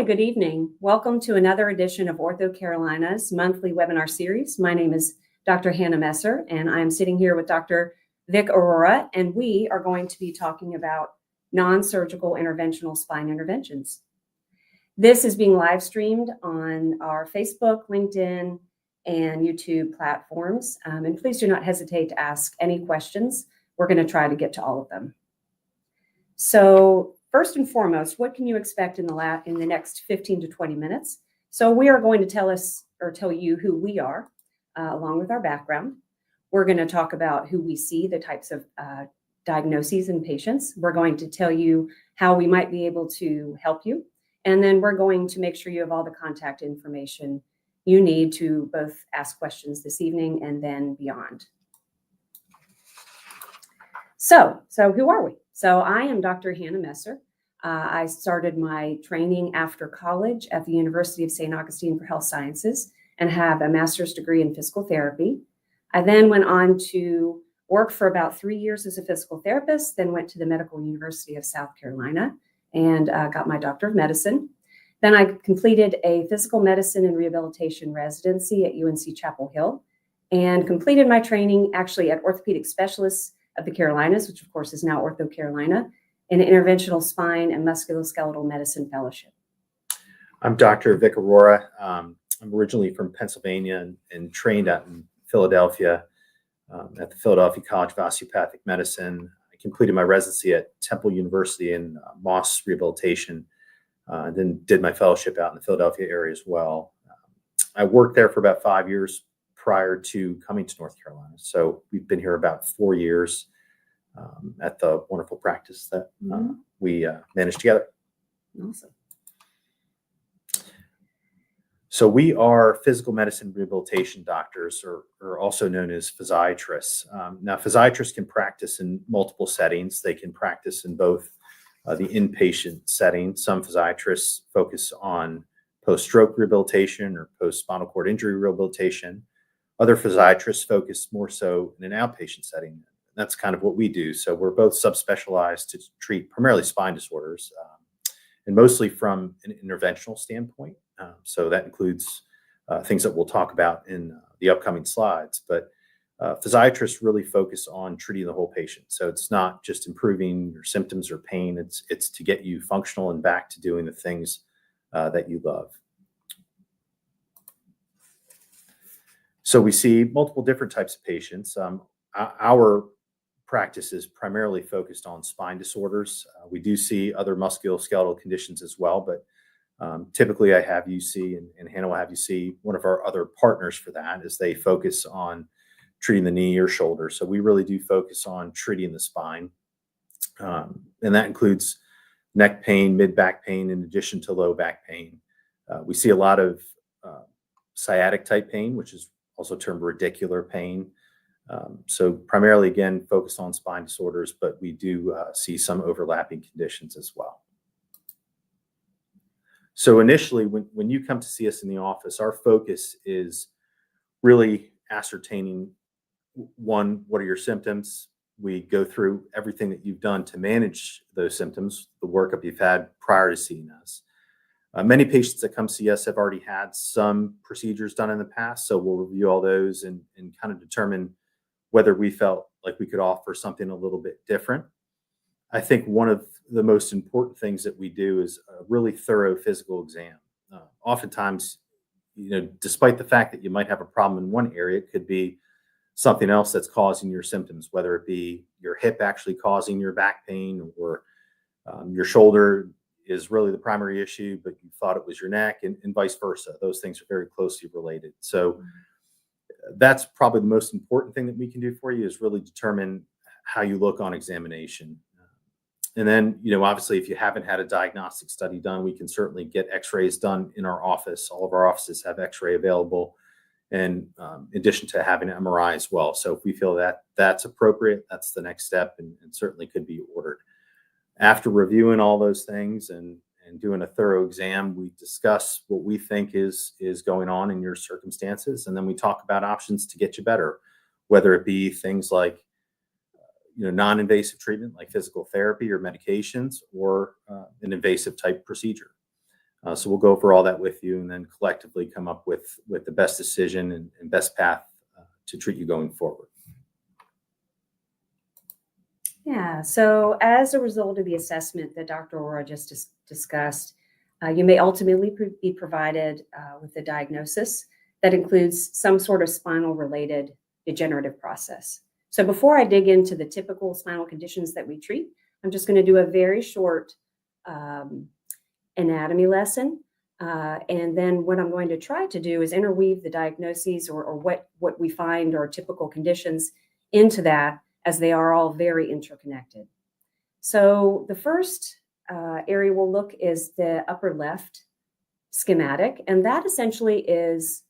good evening. Welcome to another edition of OrthoCarolina's monthly webinar series. My name is Dr. Hannah Messer, and I'm sitting here with Dr. Vic Arora, and we are going to be talking about non-surgical interventional spine interventions. This is being live streamed on our Facebook, LinkedIn, and YouTube platforms. And please do not hesitate to ask any questions. We're going to try to get to all of them. So first and foremost, what can you expect in the next 15 to 20 minutes? So we are going to tell you who we are, along with our background. We're going to talk about who we see, the types of diagnoses in patients. We're going to tell you how we might be able to help you. And then we're going to make sure you have all the contact information you need to both ask questions this evening and then beyond. So who are we? So I am Dr. Hannah Messer. I started my training after college at the University of St. Augustine for Health Sciences and have a master's degree in physical therapy. I then went on to work for about 3 years as a physical therapist, then went to the Medical University of South Carolina and got my Doctor of Medicine. Then I completed a physical medicine and rehabilitation residency at UNC Chapel Hill and completed my training actually at Orthopedic Specialists of the Carolinas, which of course is now OrthoCarolina, in Interventional Spine and Musculoskeletal Medicine Fellowship. I'm Dr. Vic Arora. I'm originally from Pennsylvania and trained out in Philadelphia at the Philadelphia College of Osteopathic Medicine. I completed my residency at Temple University in Moss Rehabilitation, and then did my fellowship out in the Philadelphia area as well. I worked there for about 5 years prior to coming to North Carolina. So we've been here about 4 years at the wonderful practice that we managed together. Awesome. So we are physical medicine rehabilitation doctors, or also known as physiatrists. Now, physiatrists can practice in multiple settings. They can practice in both the inpatient setting. Some physiatrists focus on post-stroke rehabilitation or post-spinal cord injury rehabilitation. Other physiatrists focus more so in an outpatient setting. That's kind of what we do. So we're both subspecialized to treat primarily spine disorders, and mostly from an interventional standpoint. So that includes things that we'll talk about in the upcoming slides. But physiatrists really focus on treating the whole patient. So it's not just improving your symptoms or pain. It's to get you functional and back to doing the things that you love. So we see multiple different types of patients. Our practice is primarily focused on spine disorders. We do see other musculoskeletal conditions as well, but typically I have you see, and Hannah will have you see one of our other partners for that, as they focus on treating the knee or shoulder. So we really do focus on treating the spine. And that includes neck pain, mid-back pain, in addition to low back pain. We see a lot of sciatic type pain, which is also termed radicular pain. So primarily, again, focused on spine disorders, but we do see some overlapping conditions as well. So initially, when you come to see us in the office, our focus is really ascertaining, one, what are your symptoms? We go through everything that you've done to manage those symptoms, the workup you've had prior to seeing us. Many patients that come see us have already had some procedures done in the past, so we'll review all those and kind of determine whether we felt like we could offer something a little bit different. I think one of the most important things that we do is a really thorough physical exam. Oftentimes, despite the fact that you might have a problem in one area, it could be something else that's causing your symptoms, whether it be your hip actually causing your back pain, or your shoulder is really the primary issue, but you thought it was your neck, and vice versa. Those things are very closely related. So that's probably the most important thing that we can do for you, is really determine how you look on examination. And then, obviously, if you haven't had a diagnostic study done, we can certainly get x-rays done in our office. All of our offices have x-ray available, and in addition to having an MRI as well. So if we feel that that's appropriate, that's the next step, and certainly could be ordered. After reviewing all those things and doing a thorough exam, we discuss what we think is going on in your circumstances, and then we talk about options to get you better, whether it be things like non-invasive treatment like physical therapy or medications, or an invasive type procedure. So we'll go over all that with you and then collectively come up with the best decision and best path to treat you going forward. Yeah, so as a result of the assessment that Dr. Arora just discussed, you may ultimately be provided with a diagnosis that includes some sort of spinal-related degenerative process. So before I dig into the typical spinal conditions that we treat, I'm just going to do a very short anatomy lesson. And then what I'm going to try to do is interweave the diagnoses or what we find are typical conditions into that, as they are all very interconnected. So the first area we'll look is the upper left schematic, and that essentially is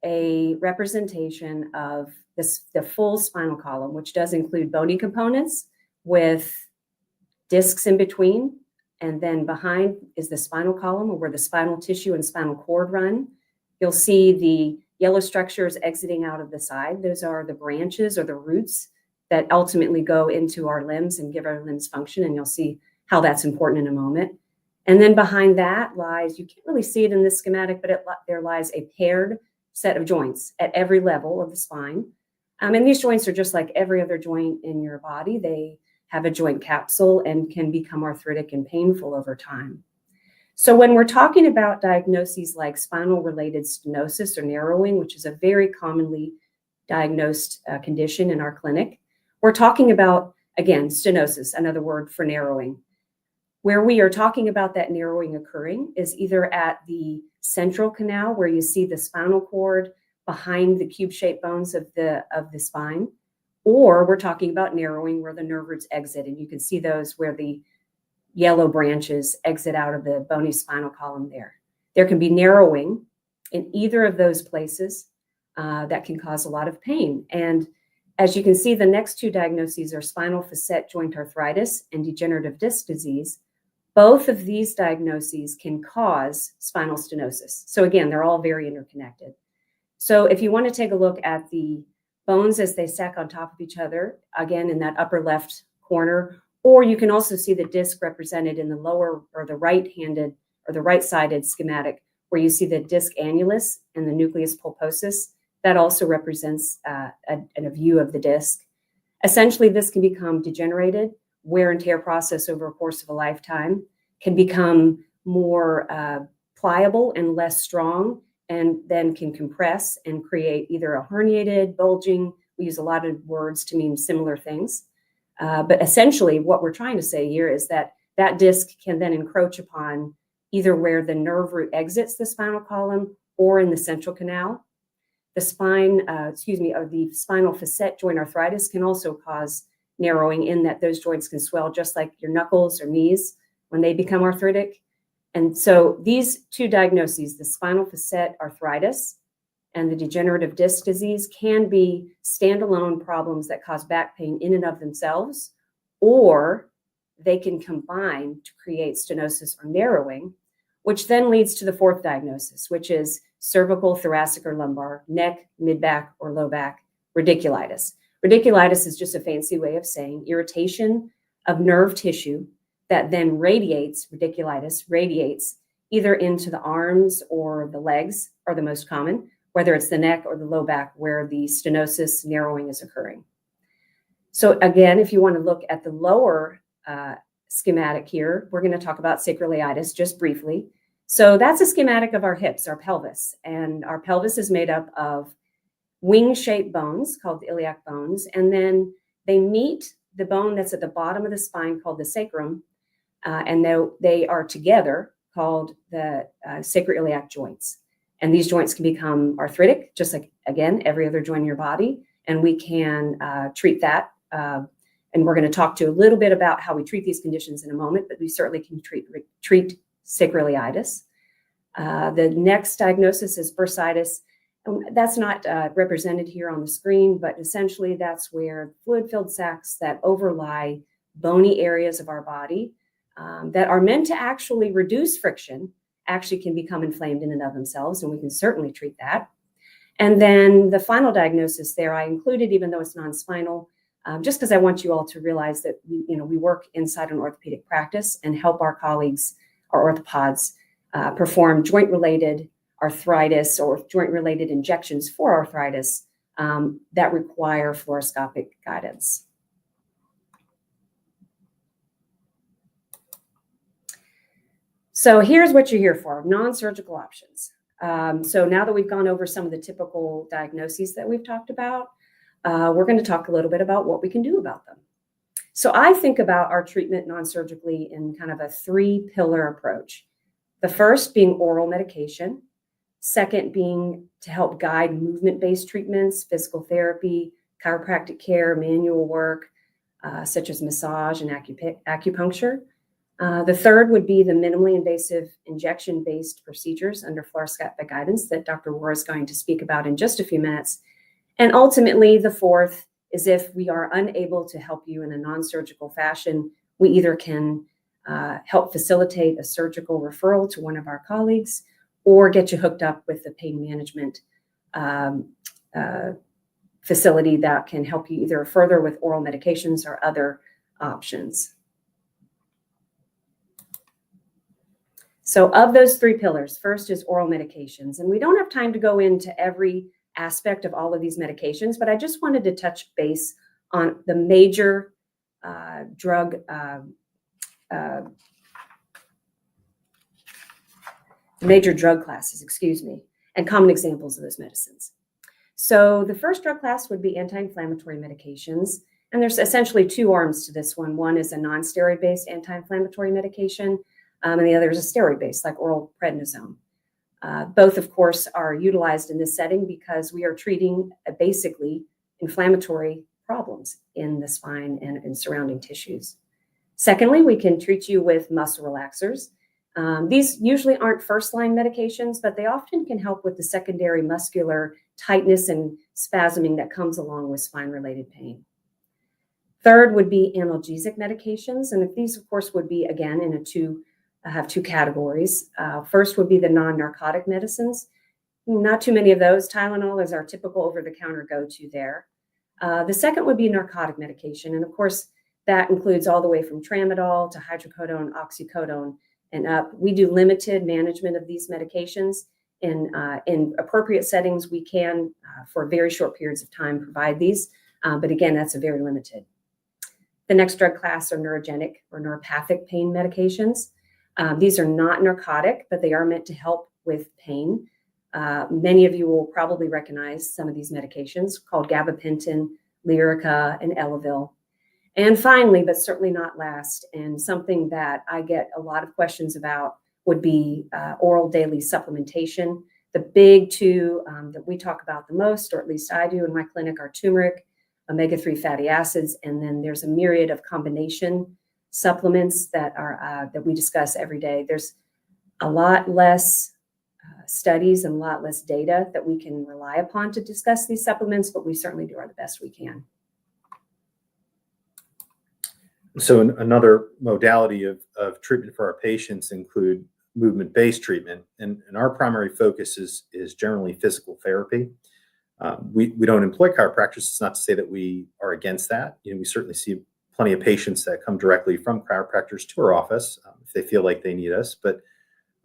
a representation of the full spinal column, which does include bony components with discs in between. And then behind is the spinal column, where the spinal tissue and spinal cord run. You'll see the yellow structures exiting out of the side. Those are the branches or the roots that ultimately go into our limbs and give our limbs function. And you'll see how that's important in a moment. And then behind that lies, you can't really see it in this schematic, but there lies a paired set of joints at every level of the spine. And these joints are just like every other joint in your body. They have a joint capsule and can become arthritic and painful over time. So when we're talking about diagnoses like spinal-related stenosis or narrowing, which is a very commonly diagnosed condition in our clinic, we're talking about, again, stenosis, another word for narrowing. Where we are talking about that narrowing occurring is either at the central canal, where you see the spinal cord behind the cube-shaped bones of the spine, or we're talking about narrowing where the nerve roots exit, and you can see those where the yellow branches exit out of the bony spinal column there. There can be narrowing in either of those places that can cause a lot of pain. And as you can see, the next two diagnoses are spinal facet joint arthritis and degenerative disc disease. Both of these diagnoses can cause spinal stenosis. So again, they're all very interconnected. So if you want to take a look at the bones as they stack on top of each other, again, in that upper left corner, or you can also see the disc represented in the lower or the right-handed or the right-sided schematic, where you see the disc annulus and the nucleus pulposus. That also represents a view of the disc. Essentially, this can become degenerated. Wear and tear process over a course of a lifetime can become more pliable and less strong, and then can compress and create either a herniated, bulging. We use a lot of words to mean similar things. But essentially, what we're trying to say here is that that disc can then encroach upon either where the nerve root exits the spinal column or in the central canal. The the spinal facet joint arthritis can also cause narrowing, in that those joints can swell just like your knuckles or knees when they become arthritic. And so these two diagnoses, the spinal facet arthritis and the degenerative disc disease, can be standalone problems that cause back pain in and of themselves, or they can combine to create stenosis or narrowing, which then leads to the fourth diagnosis, which is cervical, thoracic, or lumbar, neck, mid-back, or low back radiculitis. Radiculitis is just a fancy way of saying irritation of nerve tissue that then radiculitis radiates either into the arms or the legs are the most common, whether it's the neck or the low back where the stenosis narrowing is occurring. So again, if you want to look at the lower schematic here, we're going to talk about sacroiliitis just briefly. So that's a schematic of our hips, our pelvis, and our pelvis is made up of wing-shaped bones called the iliac bones, and then they meet the bone that's at the bottom of the spine called the sacrum, and they are together called the sacroiliac joints. And these joints can become arthritic, just like, again, every other joint in your body, and we can treat that. And we're going to talk to you a little bit about how we treat these conditions in a moment, but we certainly can treat sacroiliitis. The next diagnosis is bursitis. That's not represented here on the screen, but essentially that's where fluid-filled sacs that overlie bony areas of our body that are meant to actually reduce friction actually can become inflamed in and of themselves, and we can certainly treat that. And then the final diagnosis there I included, even though it's non-spinal, just because I want you all to realize that we work inside an orthopedic practice and help our colleagues, our orthopods, perform joint-related arthritis or joint-related injections for arthritis that require fluoroscopic guidance. So here's what you're here for, non-surgical options. So now that we've gone over some of the typical diagnoses that we've talked about, we're going to talk a little bit about what we can do about them. So I think about our treatment non-surgically in kind of a 3-pillar approach. The first being oral medication, second being to help guide movement-based treatments, physical therapy, chiropractic care, manual work, such as massage and acupuncture. The third would be the minimally invasive injection-based procedures under fluoroscopic guidance that Dr. Arora is going to speak about in just a few minutes. And ultimately, the fourth is if we are unable to help you in a non-surgical fashion, we either can help facilitate a surgical referral to one of our colleagues or get you hooked up with the pain management facility that can help you either further with oral medications or other options. So of those 3 pillars, first is oral medications. And we don't have time to go into every aspect of all of these medications, but I just wanted to touch base on the major drug classes, and common examples of those medicines. So the first drug class would be anti-inflammatory medications. And there's essentially 2 arms to this one. One is a non-steroid-based anti-inflammatory medication, and the other is a steroid-based, like oral prednisone. Both, of course, are utilized in this setting because we are treating basically inflammatory problems in the spine and in surrounding tissues. Secondly, we can treat you with muscle relaxers. These usually aren't first-line medications, but they often can help with the secondary muscular tightness and spasming that comes along with spine-related pain. Third would be analgesic medications, and if these, of course, would be, again, have 2 categories. First would be the non-narcotic medicines. Not too many of those. Tylenol is our typical over-the-counter go-to there. The second would be narcotic medication, and of course, that includes all the way from tramadol to hydrocodone, oxycodone, and up. We do limited management of these medications. In appropriate settings, we can, for very short periods of time, provide these, but again, that's a very limited. The next drug class are neurogenic or neuropathic pain medications. These are not narcotic, but they are meant to help with pain. Many of you will probably recognize some of these medications called gabapentin, Lyrica, and Elavil. And finally, but certainly not last, and something that I get a lot of questions about would be oral daily supplementation. The big 2 that we talk about the most, or at least I do in my clinic, are turmeric, omega-3 fatty acids, and then there's a myriad of combination supplements that we discuss every day. There's a lot less studies and a lot less data that we can rely upon to discuss these supplements, but we certainly do the best we can. So another modality of treatment for our patients include movement-based treatment, and our primary focus is generally physical therapy. We don't employ chiropractors. It's not to say that we are against that. We certainly see plenty of patients that come directly from chiropractors to our office if they feel like they need us. But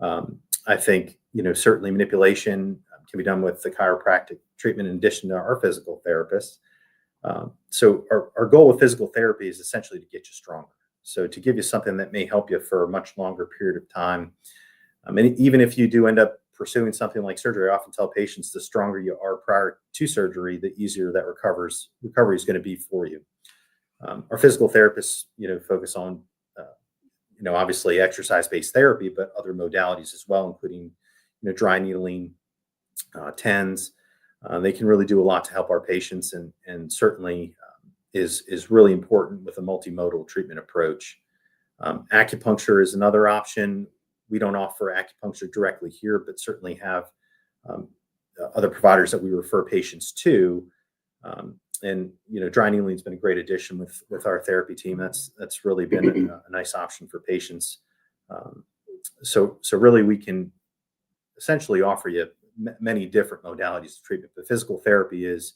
I think certainly manipulation can be done with the chiropractic treatment in addition to our physical therapists. So our goal with physical therapy is essentially to get you stronger. So to give you something that may help you for a much longer period of time. And even if you do end up pursuing something like surgery, I often tell patients the stronger you are prior to surgery, the easier that recovery is going to be for you. Our physical therapists, focus on, obviously exercise-based therapy, but other modalities as well, including, dry needling, TENS. They can really do a lot to help our patients, and certainly is really important with a multimodal treatment approach. Acupuncture is another option. We don't offer acupuncture directly here, but certainly have other providers that we refer patients to. And dry needling has been a great addition with our therapy team. That's really been a nice option for patients. So really we can essentially offer you many different modalities of treatment. But physical therapy is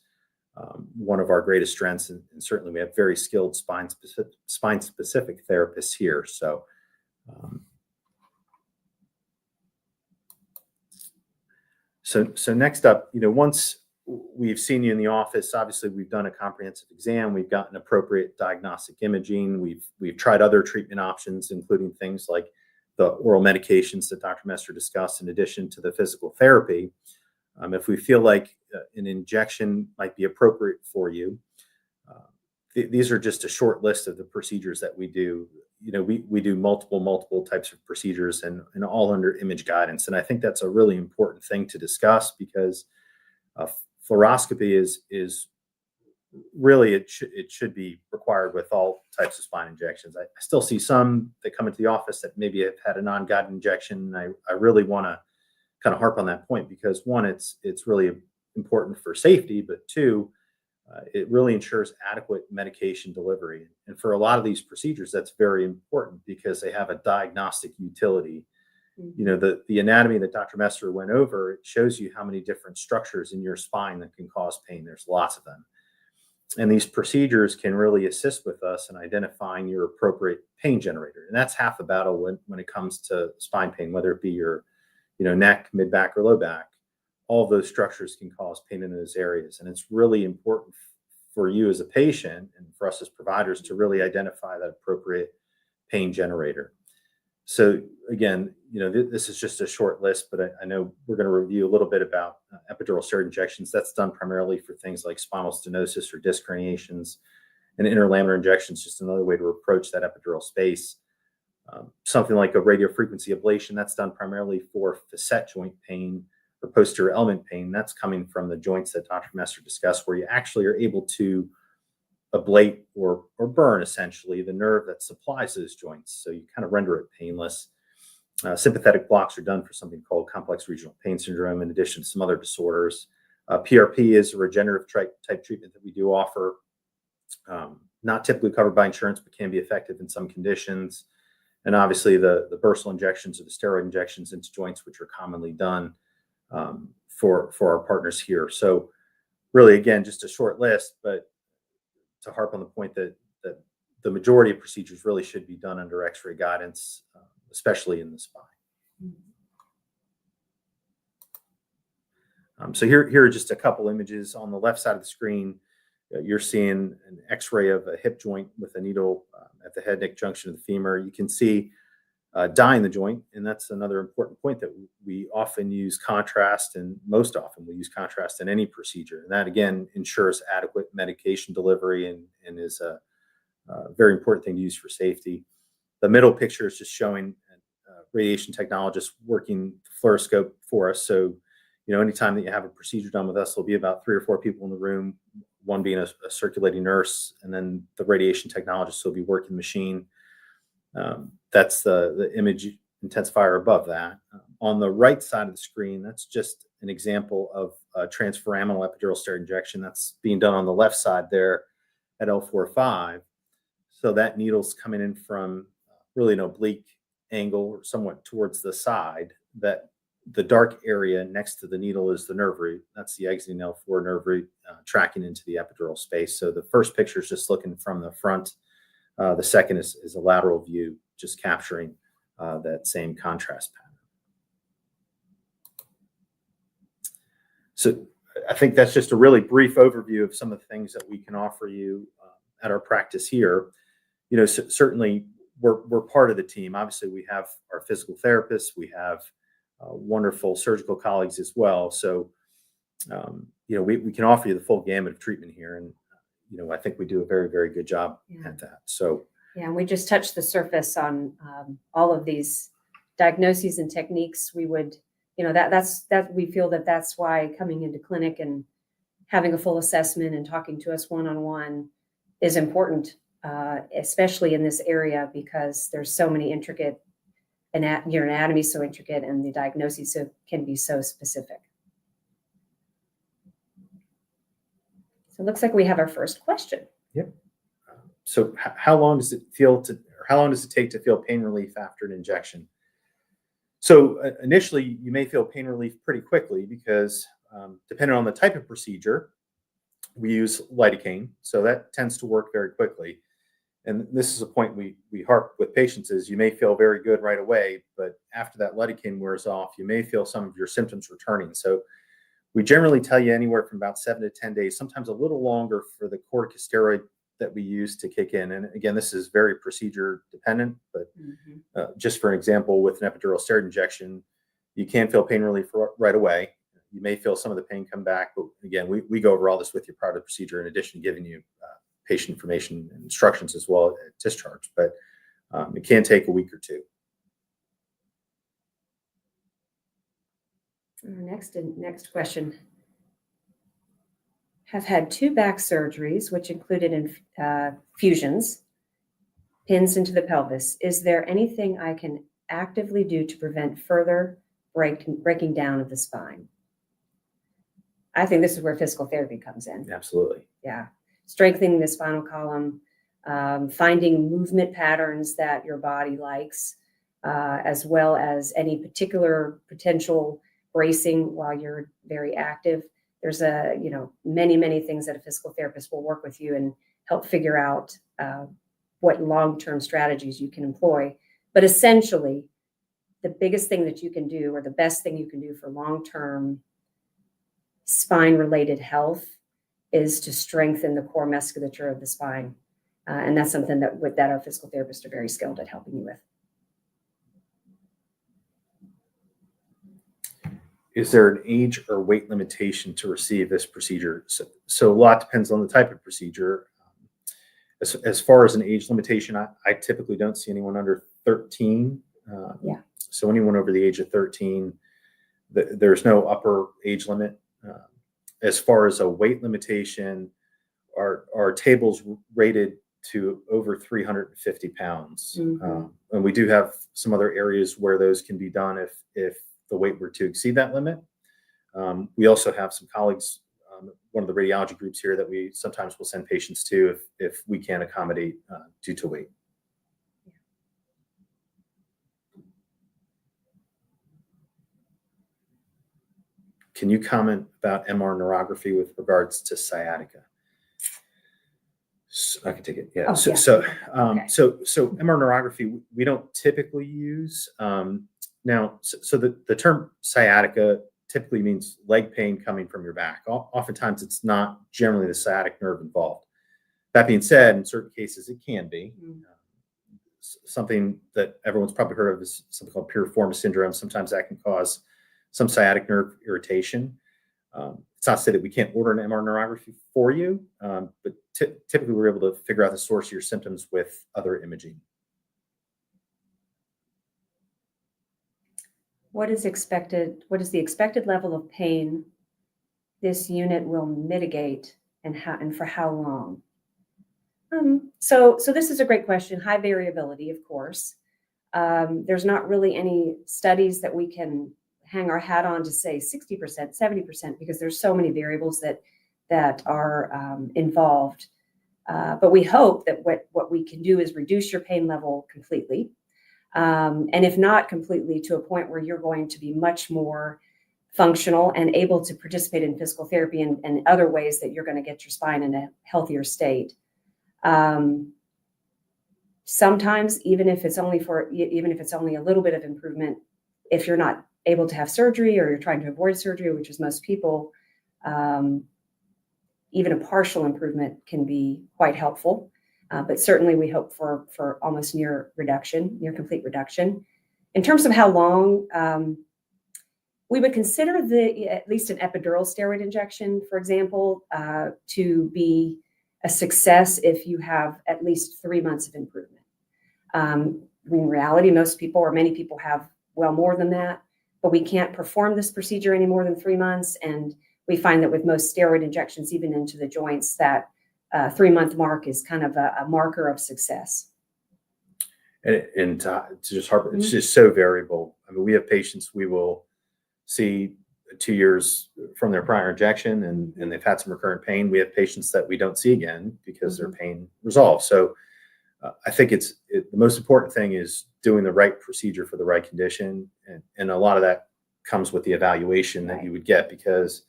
one of our greatest strengths, and certainly we have very skilled spine specific therapists here. So So next up, once we've seen you in the office, obviously we've done a comprehensive exam, we've gotten appropriate diagnostic imaging, we've tried other treatment options, including things like the oral medications that Dr. Messer discussed, in addition to the physical therapy. If we feel like an injection might be appropriate for you, these are just a short list of the procedures that we do. We do multiple types of procedures, and all under image guidance. And I think that's a really important thing to discuss, because fluoroscopy is really, it should be required with all types of spine injections. I still see some that come into the office that maybe have had a non-guided injection. I really want to kind of harp on that point, because one, it's really important for safety, but two, it really ensures adequate medication delivery. And for a lot of these procedures, that's very important because they have a diagnostic utility. The anatomy that Dr. Messer went over, it shows you how many different structures in your spine that can cause pain. There's lots of them. And these procedures can really assist with us in identifying your appropriate pain generator. And that's half the battle when it comes to spine pain, whether it be your neck, mid back, or low back. All of those structures can cause pain in those areas. And it's really important for you as a patient and for us as providers to really identify that appropriate pain generator. So again, this is just a short list, but I know we're going to review a little bit about epidural steroid injections. That's done primarily for things like spinal stenosis or disc herniations, and interlaminar injections, just another way to approach that epidural space. Something like a radiofrequency ablation, that's done primarily for facet joint pain or posterior element pain. That's coming from the joints that Dr. Messer discussed, where you actually are able to ablate or burn essentially the nerve that supplies those joints. So you kind of render it painless. Sympathetic blocks are done for something called complex regional pain syndrome, in addition to some other disorders. PRP is a regenerative type treatment that we do offer. Not typically covered by insurance, but can be effective in some conditions. And obviously the bursal injections or the steroid injections into joints, which are commonly done for our partners here. So really, again, just a short list, but to harp on the point that the majority of procedures really should be done under X-ray guidance, especially in the spine. So here are just a couple images. On the left side of the screen, you're seeing an X-ray of a hip joint with a needle at the head neck junction of the femur. You can see dye in the joint, and that's another important point, that we often use contrast, and most often we use contrast in any procedure. And that, again, ensures adequate medication delivery and is a very important thing to use for safety. The middle picture is just showing a radiation technologist working the fluoroscope for us. So, anytime that you have a procedure done with us, there'll be about 3 or 4 people in the room, one being a circulating nurse, and then the radiation technologist will be working the machine. That's the image intensifier above that. On the right side of the screen, that's just an example of a transforaminal epidural steroid injection that's being done on the left side there at L4-5. So that needle's coming in from really an oblique angle, or somewhat towards the side. That the dark area next to the needle is the nerve root. That's the exiting L4 nerve root tracking into the epidural space. So the first picture is just looking from the front. The second is a lateral view, just capturing that same contrast pattern. So I think that's just a really brief overview of some of the things that we can offer you at our practice here. Certainly we're part of the team. Obviously, we have our physical therapists, we have wonderful surgical colleagues as well. So, we can offer you the full gamut of treatment here, and I think we do a very, very good job at that. So, and we just touched the surface on all of these diagnoses and techniques. We would, that we feel that's why coming into clinic and having a full assessment and talking to us one-on-one is important, especially in this area, because there's so many intricate, your anatomy is so intricate, and the diagnoses can be so specific. So it looks like we have our first question. Yep. So how long does it take to feel pain relief after an injection? So initially, you may feel pain relief pretty quickly because depending on the type of procedure, we use lidocaine. So that tends to work very quickly. And this is a point we harp with patients is you may feel very good right away, but after that lidocaine wears off, you may feel some of your symptoms returning. So we generally tell you anywhere from about 7 to 10 days, sometimes a little longer for the corticosteroid that we use to kick in. And again, this is very procedure dependent, but just for an example, with an epidural steroid injection, you can feel pain relief right away. You may feel some of the pain come back, but again, we go over all this with you prior to the procedure, in addition to giving you patient information and instructions as well at discharge. But it can take a week or two. Next question. Have had 2 back surgeries, which included fusions, pins into the pelvis. Is there anything I can actively do to prevent further breaking down of the spine? I think this is where physical therapy comes in. Absolutely. Yeah. Strengthening the spinal column, finding movement patterns that your body likes, as well as any particular potential bracing while you're very active. There's many things that a physical therapist will work with you and help figure out what long-term strategies you can employ. But essentially, the biggest thing that you can do, or the best thing you can do for long-term spine-related health, is to strengthen the core musculature of the spine. And that's something that our physical therapists are very skilled at helping you with. Is there an age or weight limitation to receive this procedure? So a lot depends on the type of procedure. As far as an age limitation, I typically don't see anyone under 13. So anyone over the age of 13, there's no upper age limit. As far as a weight limitation, our tables rated to over 350 pounds. And we do have some other areas where those can be done if the weight were to exceed that limit. We also have some colleagues, one of the radiology groups here, that we sometimes will send patients to if we can't accommodate due to weight. Can you comment about MR neurography with regards to sciatica? So I can take it. Yeah. So MR neurography we don't typically use. Now, the term sciatica typically means leg pain coming from your back. Oftentimes, it's not generally the sciatic nerve involved. That being said, in certain cases, it can be. Something that everyone's probably heard of is something called piriformis syndrome. Sometimes that can cause some sciatic nerve irritation. It's not to say that we can't order an MR neurography for you, but typically we're able to figure out the source of your symptoms with other imaging. What is the expected level of pain this unit will mitigate, and for how long? So this is a great question. High variability, of course. There's not really any studies that we can hang our hat on to say 60%, 70%, because there's so many variables that are involved. But we hope that what we can do is reduce your pain level completely. And if not completely, to a point where you're going to be much more functional and able to participate in physical therapy and other ways that you're going to get your spine in a healthier state. Sometimes, even if it's only a little bit of improvement, if you're not able to have surgery or you're trying to avoid surgery, which is most people, even a partial improvement can be quite helpful. But certainly we hope for almost near complete reduction. In terms of how long, we would consider at least an epidural steroid injection, for example, to be a success if you have at least 3 months of improvement. In reality, most people or many people have well more than that, but we can't perform this procedure any more than 3 months. And we find that with most steroid injections, even into the joints, that 3-month mark is kind of a marker of success. And to just harp, it's just so variable. I mean, we have patients we will see 2 years from their prior injection and they've had some recurrent pain. We have patients that we don't see again because their pain resolved. So I think the most important thing is doing the right procedure for the right condition. And a lot of that comes with the evaluation that you would get, because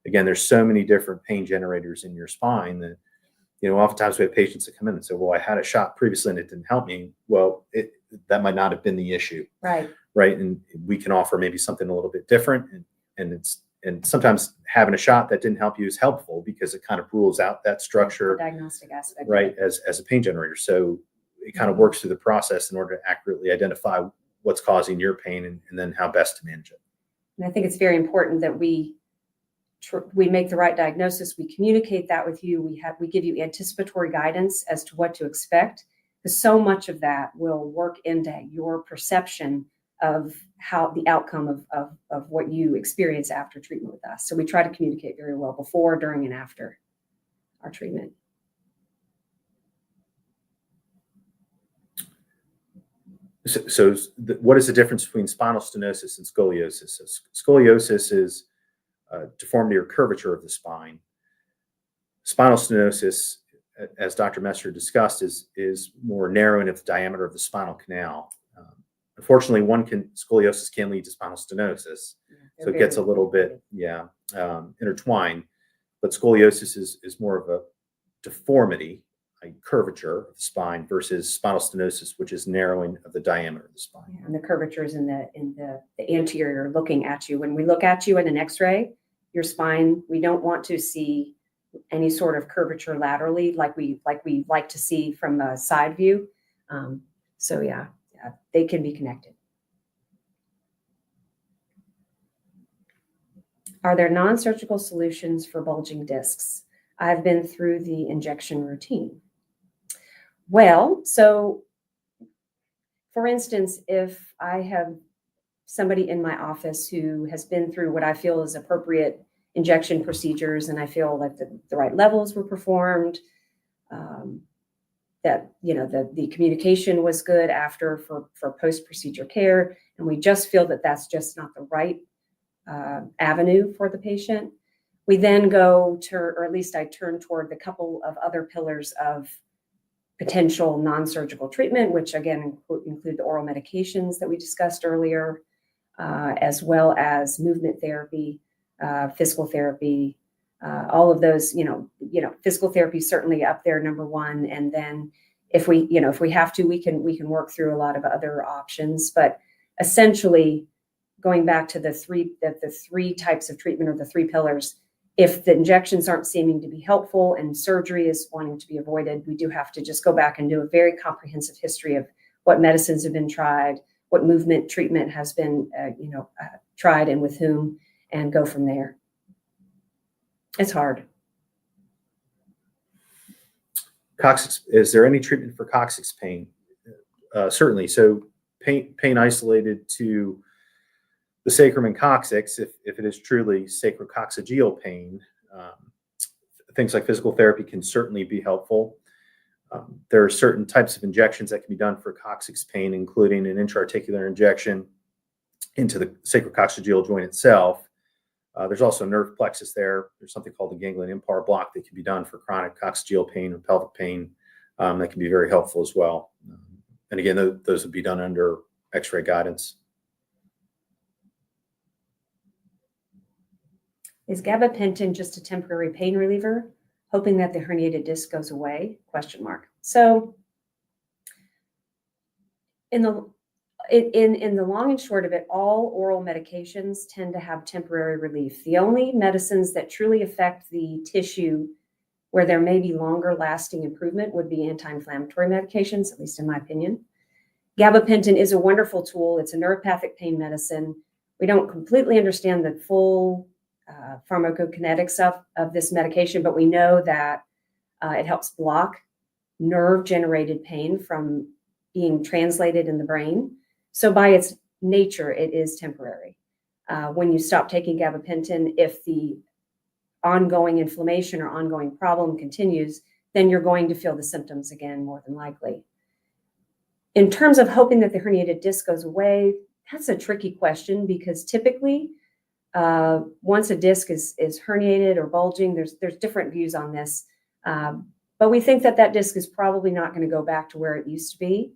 again, there's so many different pain generators in your spine that Oftentimes we have patients that come in and say, well, I had a shot previously and it didn't help me. Well, that might not have been the issue. Right. Right. And we can offer maybe something a little bit different. And sometimes having a shot that didn't help you is helpful because it kind of rules out that structure. The diagnostic aspect. Right. As a pain generator. So it kind of works through the process in order to accurately identify what's causing your pain and then how best to manage it. And I think it's very important that we make the right diagnosis. We communicate that with you. We give you anticipatory guidance as to what to expect, because so much of that will work into your perception of how the outcome of what you experience after treatment with us. So we try to communicate very well before, during, and after our treatment. So what is the difference between spinal stenosis and scoliosis? So scoliosis is deformity or curvature of the spine. Spinal stenosis, as Dr. Messer discussed, is more narrowing of the diameter of the spinal canal. Unfortunately, scoliosis can lead to spinal stenosis, so it gets a little bit intertwined. But scoliosis is more of a deformity, a curvature of the spine, versus spinal stenosis, which is narrowing of the diameter of the spine. And the curvature is in the anterior, looking at you. When we look at you in an X-ray, your spine, we don't want to see any sort of curvature laterally, like we like to see from a side view. So they can be connected. Are there non-surgical solutions for bulging discs? I've been through the injection routine. Well, so for instance, if I have somebody in my office who has been through what I feel is appropriate injection procedures, and I feel like the right levels were performed, that the communication was good after for post-procedure care, and we just feel that that's just not the right avenue for the patient, we then go to, or at least I turn toward the couple of other pillars of potential non-surgical treatment, which again include the oral medications that we discussed earlier, as well as movement therapy, physical therapy, all of those. Physical therapy is certainly up there, number one, and then if we have to, we can work through a lot of other options. But essentially, going back to the three types of treatment, or the three pillars, if the injections aren't seeming to be helpful and surgery is wanting to be avoided, we do have to just go back and do a very comprehensive history of what medicines have been tried, what movement treatment has been tried, and with whom, and go from there. It's hard. Coccyx, is there any treatment for coccyx pain? Certainly. So pain isolated to the sacrum and coccyx, if it is truly sacrococcygeal pain, things like physical therapy can certainly be helpful. There are certain types of injections that can be done for coccyx pain, including an intra-articular injection into the sacrococcygeal joint itself. There's also a nerve plexus there. There's something called the ganglion impar block that can be done for chronic coccygeal pain or pelvic pain. That can be very helpful as well. And again, those would be done under X-ray guidance. Is gabapentin just a temporary pain reliever, hoping that the herniated disc goes away? ? So in the long and short of it, all oral medications tend to have temporary relief. The only medicines that truly affect the tissue where there may be longer lasting improvement would be anti-inflammatory medications, at least in my opinion. Gabapentin is a wonderful tool. It's a neuropathic pain medicine. We don't completely understand the full pharmacokinetics of this medication, but we know that it helps block nerve-generated pain from being translated in the brain. So by its nature, it is temporary. When you stop taking gabapentin, if the ongoing inflammation or ongoing problem continues, then you're going to feel the symptoms again, more than likely. In terms of hoping that the herniated disc goes away, that's a tricky question, because typically, once a disc is herniated or bulging, there's different views on this. But we think that disc is probably not going to go back to where it used to be.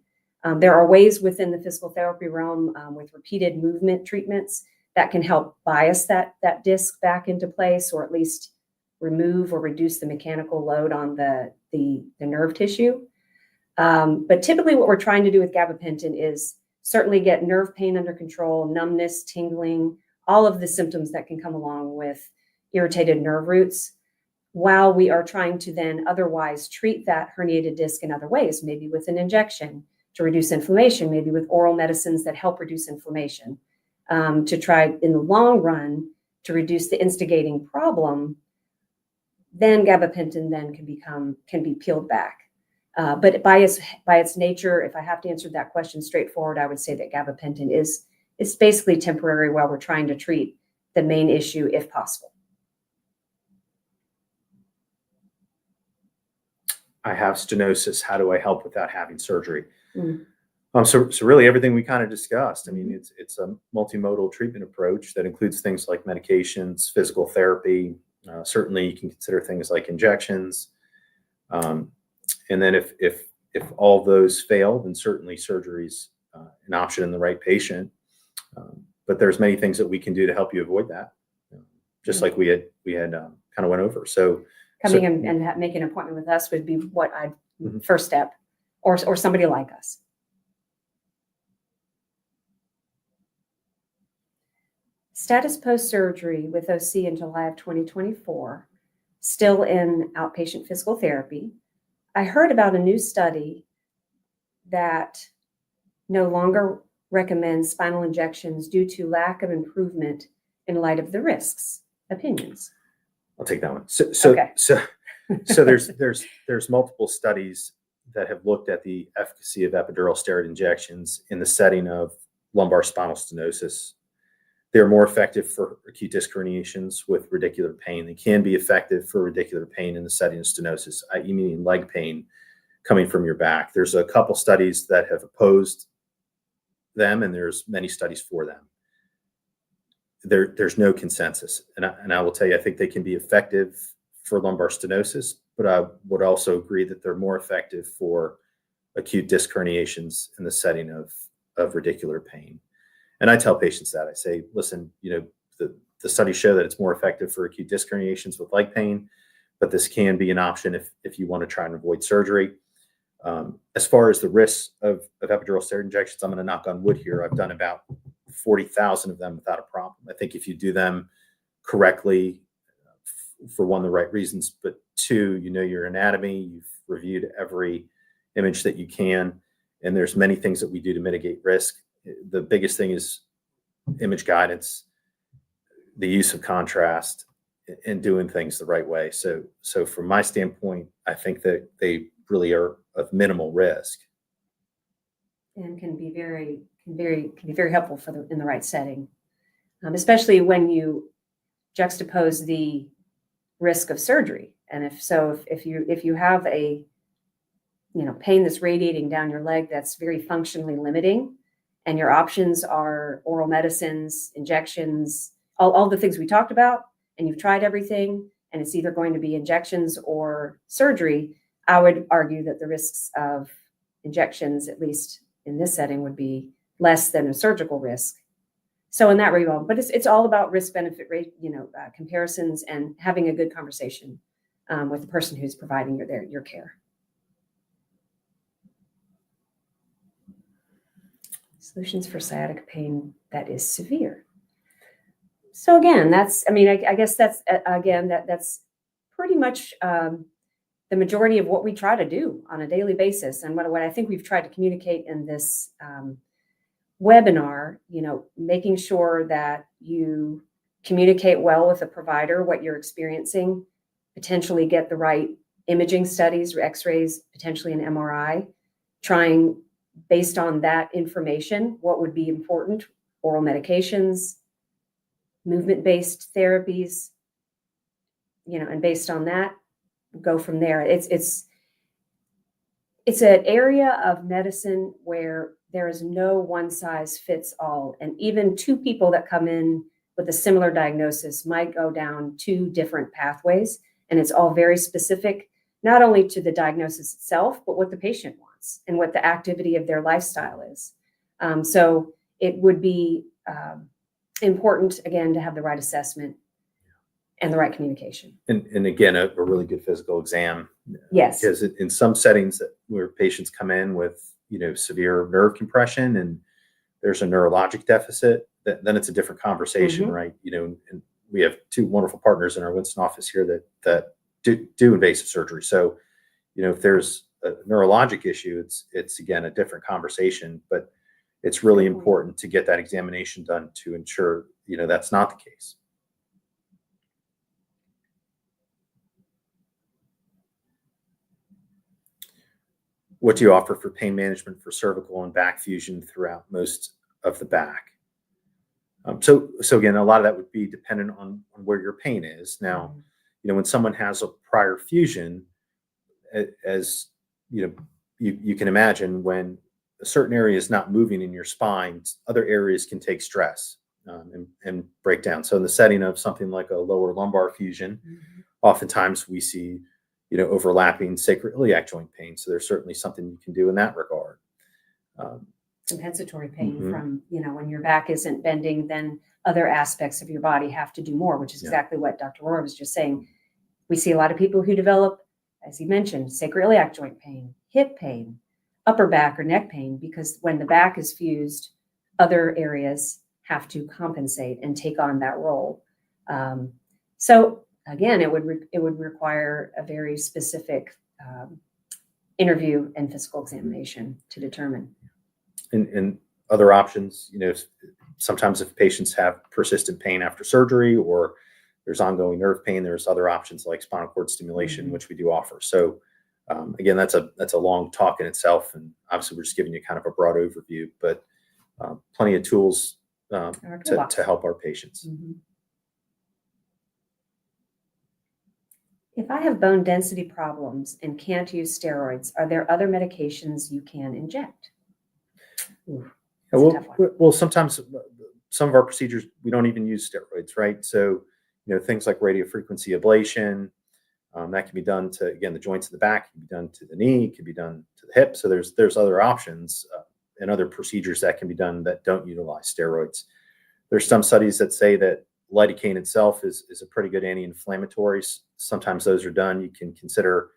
There are ways within the physical therapy realm with repeated movement treatments that can help bias that disc back into place, or at least remove or reduce the mechanical load on the nerve tissue. But typically what we're trying to do with gabapentin is certainly get nerve pain under control, numbness, tingling, all of the symptoms that can come along with irritated nerve roots, while we are trying to then otherwise treat that herniated disc in other ways, maybe with an injection to reduce inflammation, maybe with oral medicines that help reduce inflammation, to try in the long run to reduce the instigating problem. Then gabapentin then can be peeled back. But by its nature, if I have to answer that question straightforward, I would say that gabapentin is basically temporary while we're trying to treat the main issue if possible. I have stenosis. How do I help without having surgery? Mm. So really everything we kind of discussed. I mean, it's a multimodal treatment approach that includes things like medications, physical therapy. Certainly you can consider things like injections. And then if all those fail, then certainly surgery's an option in the right patient. But there's many things that we can do to help you avoid that, just like we had kind of went over. So coming in and making an appointment with us would be what first step, or somebody like us. Status post-surgery with OC in July of 2024, still in outpatient physical therapy. I heard about a new study that no longer recommends spinal injections due to lack of improvement in light of the risks. Opinions? I'll take that one. Okay. So there's multiple studies that have looked at the efficacy of epidural steroid injections in the setting of lumbar spinal stenosis. They're more effective for acute disc herniations with radicular pain. They can be effective for radicular pain in the setting of stenosis, i.e. meaning leg pain coming from your back. There's a couple studies that have opposed them, and there's many studies for them. There's no consensus. And I will tell you, I think they can be effective for lumbar stenosis, but I would also agree that they're more effective for acute disc herniations in the setting of radicular pain. And I tell patients that. I say, listen, the studies show that it's more effective for acute disc herniations with leg pain, but this can be an option if you want to try and avoid surgery. As far as the risks of epidural steroid injections, I'm going to knock on wood here. I've done about 40,000 of them without a problem. I think if you do them correctly, for one, the right reasons, but two, your anatomy, you've reviewed every image that you can, and there's many things that we do to mitigate risk. The biggest thing is image guidance, the use of contrast, and doing things the right way. So from my standpoint, I think that they really are of minimal risk, and can be very helpful in the right setting, especially when you juxtapose the risk of surgery. And if you have a pain that's radiating down your leg that's very functionally limiting, and your options are oral medicines, injections, all the things we talked about, and you've tried everything, and it's either going to be injections or surgery, I would argue that the risks of injections, at least in this setting, would be less than a surgical risk. So in that regard, but it's all about risk-benefit rate, comparisons, and having a good conversation with the person who's providing your care. Solutions for sciatic pain that is severe. So again, I guess that's pretty much the majority of what we try to do on a daily basis, and what I think we've tried to communicate in this webinar. Making sure that you communicate well with a provider what you're experiencing, potentially get the right imaging studies, or X-rays, potentially an MRI, trying based on that information what would be important, oral medications, movement-based therapies, and based on that, go from there. It's an area of medicine where there is no one size fits all. And even two people that come in with a similar diagnosis might go down two different pathways. And it's all very specific, not only to the diagnosis itself, but what the patient wants and what the activity of their lifestyle is. So it would be important, again, to have the right assessment and the right communication. And again, a really good physical exam. Yes. Because in some settings where patients come in with, severe nerve compression and there's a neurologic deficit, then it's a different conversation, Mhm. right? And we have two wonderful partners in our Winston office here that do invasive surgery. So, if there's a neurologic issue, it's again, a different conversation, but it's really Good point. important to get that examination done to ensure, that's not the case. What do you offer for pain management for cervical and back fusion throughout most of the back? So again, a lot of that would be dependent on where your pain is. Now, when someone has a prior fusion, as you can imagine, when a certain area is not moving in your spine, other areas can take stress and break down. So in the setting of something like a lower lumbar fusion, oftentimes we see overlapping sacroiliac joint pain. So there's certainly something you can do in that regard. Compensatory pain from, when your back isn't bending, then other aspects of your body have to do more, which is exactly what Dr. Arora was just saying. We see a lot of people who develop, as he mentioned, sacroiliac joint pain, hip pain, upper back or neck pain, because when the back is fused, other areas have to compensate and take on that role. So again, it would require a very specific interview and physical examination to determine. And other options, sometimes if patients have persistent pain after surgery or there's ongoing nerve pain, there's other options like spinal cord stimulation, which we do offer. So again, that's a long talk in itself. And obviously we're just giving you kind of a broad overview, but plenty of tools to help our patients. If I have bone density problems and can't use steroids, are there other medications you can inject? Well, sometimes some of our procedures, we don't even use steroids, right? So, things like radiofrequency ablation, that can be done to, again, the joints in the back, can be done to the knee, can be done to the hip. So there's other options and other procedures that can be done that don't utilize steroids. There's some studies that say that lidocaine itself is a pretty good anti-inflammatory. Sometimes those are done. You can consider,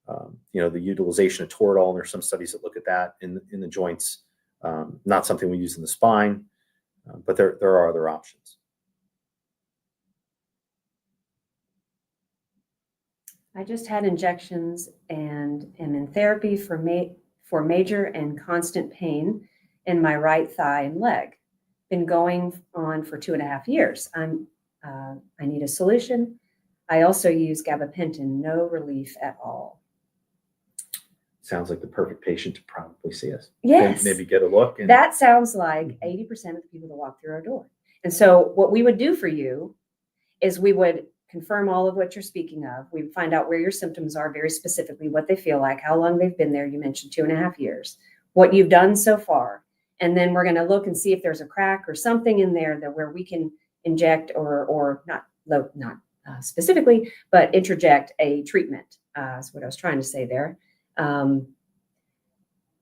the utilization of Toradol, and there's some studies that look at that in the joints. Not something we use in the spine, but there are other options. I just had injections and am in therapy for major and constant pain in my right thigh and leg. Been going on for 2.5 years. I need a solution. I also use gabapentin, no relief at all. Sounds like the perfect patient to probably see us. Yes. Maybe get a look. That sounds like 80% of the people that walk through our door. And so what we would do for you is we would confirm all of what you're speaking of. We would find out where your symptoms are very specifically, what they feel like, how long they've been there. You mentioned 2.5 years, what you've done so far. And then we're going to look and see if there's a crack or something in there that where we can inject or not specifically, but interject a treatment. That's what I was trying to say there.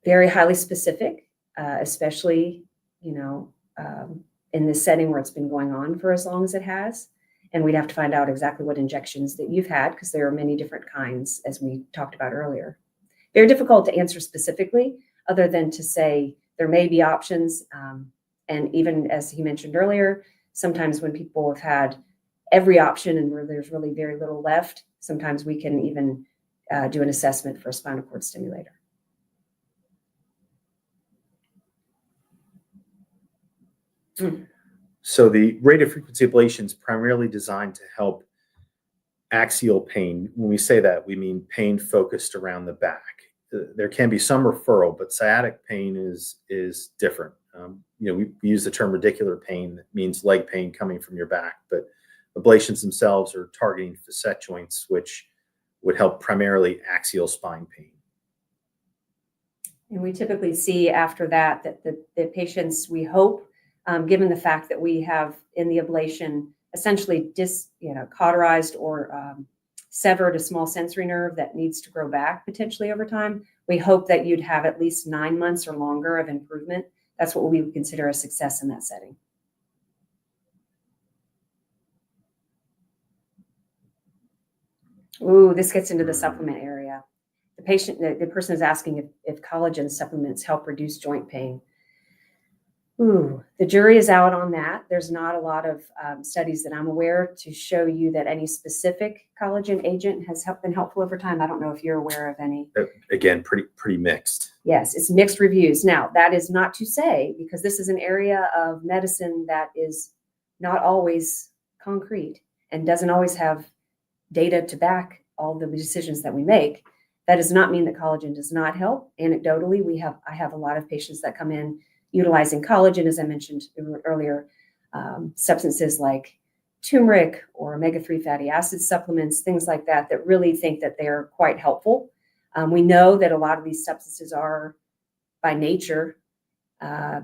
Very highly specific, especially, in this setting where it's been going on for as long as it has. And we'd have to find out exactly what injections that you've had, because there are many different kinds, as we talked about earlier. Very difficult to answer specifically, other than to say there may be options. And even as he mentioned earlier, sometimes when people have had every option and where there's really very little left, sometimes we can even do an assessment for a spinal cord stimulator. So the radiofrequency ablation is primarily designed to help axial pain. When we say that, we mean pain focused around the back. There can be some referral, but sciatic pain is different. We use the term radicular pain. That means leg pain coming from your back, but ablations themselves are targeting facet joints, which would help primarily axial spine pain. And we typically see after that the patients, we hope, given the fact that we have in the ablation essentially cauterized or severed a small sensory nerve that needs to grow back potentially over time, we hope that you'd have at least 9 months or longer of improvement. That's what we would consider a success in that setting. Ooh, this gets into the supplement area. The person is asking if collagen supplements help reduce joint pain. Ooh, the jury is out on that. There's not a lot of studies that I'm aware to show you that any specific collagen agent has been helpful over time. I don't know if you're aware of any. Again, pretty mixed. Yes, it's mixed reviews. Now, that is not to say, because this is an area of medicine that is not always concrete and doesn't always have data to back all the decisions that we make. That does not mean that collagen does not help. Anecdotally, I have a lot of patients that come in utilizing collagen, as I mentioned earlier, substances like turmeric or omega-3 fatty acid supplements, things like that, that really think that they're quite helpful. We know that a lot of these substances are, by nature,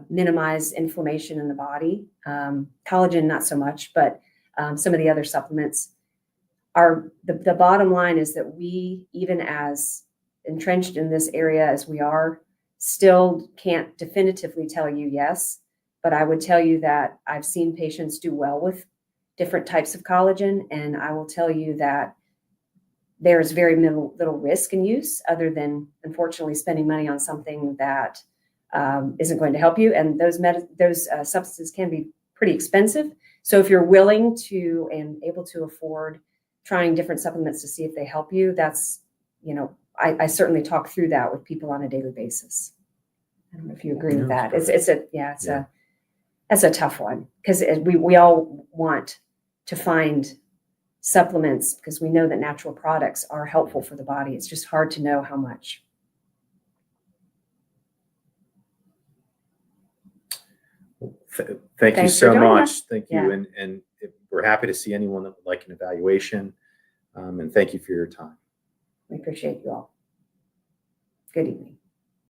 minimize inflammation in the body. Collagen, not so much, but some of the other supplements are, the bottom line is that we, even as entrenched in this area as we are, still can't definitively tell you yes, but I would tell you that I've seen patients do well with different types of collagen, and I will tell you that there's very little risk in use, other than unfortunately spending money on something that isn't going to help you. And those substances can be pretty expensive. So if you're willing to and able to afford trying different supplements to see if they help you, that's, I certainly talk through that with people on a daily basis. I don't know if you agree with that. That's a tough one, because we all want to find supplements because we know that natural products are helpful for the body. It's just hard to know how much. Thank you so much. Thank you. Yeah. And we're happy to see anyone that would like an evaluation. And thank you for your time. We appreciate you all. Good evening.